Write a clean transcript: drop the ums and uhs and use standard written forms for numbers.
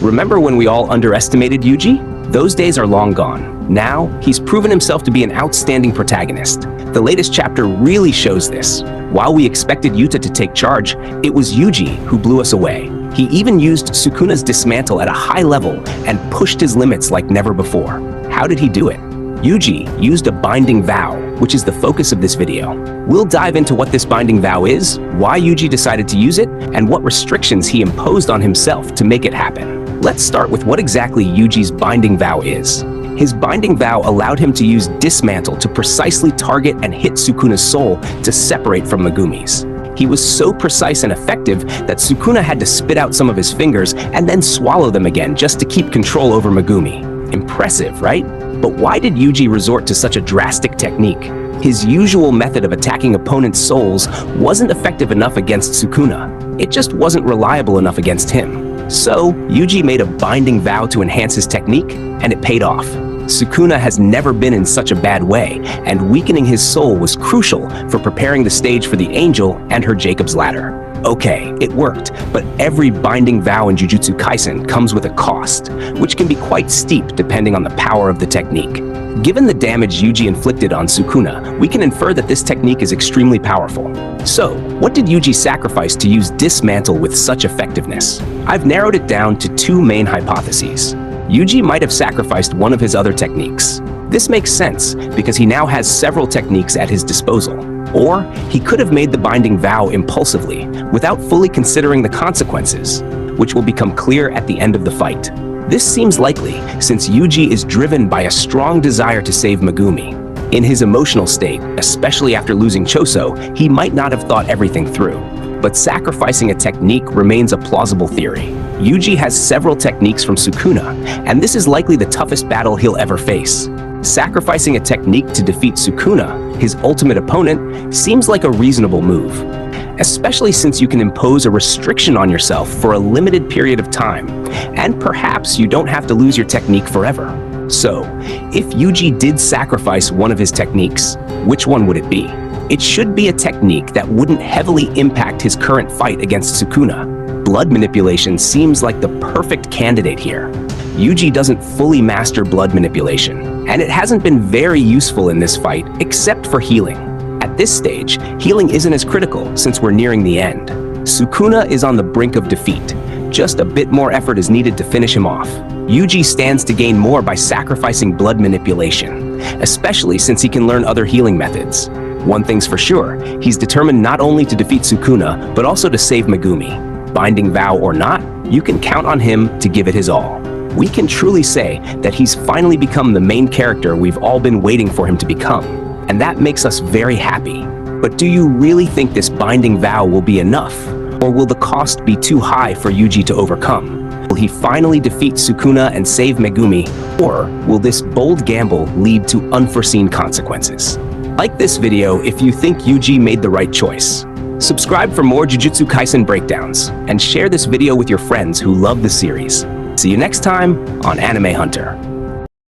Remember when we all underestimated Yuji? Those days are long gone. Now, he's proven himself to be an outstanding protagonist. The latest chapter really shows this. While we expected Yuta to take charge, it was Yuji who blew us away. He even used Sukuna's dismantle at a high level and pushed his limits like never before. How did he do it? Yuji used a binding vow, which is the focus of this video. We'll dive into what this binding vow is, why Yuji decided to use it, and what restrictions he imposed on himself to make it happen. Let's start with what exactly Yuji's binding vow is. His binding vow allowed him to use dismantle to precisely target and hit Sukuna's soul to separate from Megumi's. He was so precise and effective that Sukuna had to spit out some of his fingers and then swallow them again just to keep control over Megumi. Impressive, right? But why did Yuji resort to such a drastic technique? His usual method of attacking opponents' souls wasn't effective enough against Sukuna. It just wasn't reliable enough against him. So, Yuji made a binding vow to enhance his technique, and it paid off. Sukuna has never been in such a bad way, and weakening his soul was crucial for preparing the stage for the angel and her Jacob's ladder. Okay, it worked, but every binding vow in Jujutsu Kaisen comes with a cost, which can be quite steep depending on the power of the technique. Given the damage Yuji inflicted on Sukuna, we can infer that this technique is extremely powerful. So, what did Yuji sacrifice to use dismantle with such effectiveness? I've narrowed it down to two main hypotheses. Yuji might have sacrificed one of his other techniques. This makes sense because he now has several techniques at his disposal. Or he could have made the binding vow impulsively, without fully considering the consequences, which will become clear at the end of the fight. This seems likely, since Yuji is driven by a strong desire to save Megumi. In his emotional state, especially after losing Choso, he might not have thought everything through. But sacrificing a technique remains a plausible theory. Yuji has several techniques from Sukuna, and this is likely the toughest battle he'll ever face. Sacrificing a technique to defeat Sukuna, his ultimate opponent, seems like a reasonable move, especially since you can impose a restriction on yourself for a limited period of time, and perhaps you don't have to lose your technique forever. So, if Yuji did sacrifice one of his techniques, which one would it be? It should be a technique that wouldn't heavily impact his current fight against Sukuna. Blood manipulation seems like the perfect candidate here. Yuji doesn't fully master blood manipulation, and it hasn't been very useful in this fight except for healing. At this stage, healing isn't as critical since we're nearing the end. Sukuna is on the brink of defeat. Just a bit more effort is needed to finish him off. Yuji stands to gain more by sacrificing blood manipulation, especially since he can learn other healing methods. One thing's for sure, he's determined not only to defeat Sukuna, but also to save Megumi. Binding vow or not, you can count on him to give it his all. We can truly say that he's finally become the main character we've all been waiting for him to become, and that makes us very happy. But do you really think this binding vow will be enough? Or will the cost be too high for Yuji to overcome? Will he finally defeat Sukuna and save Megumi? Or will this bold gamble lead to unforeseen consequences? Like this video if you think Yuji made the right choice. Subscribe for more Jujutsu Kaisen breakdowns, and share this video with your friends who love the series. See you next time on Anime Hunter.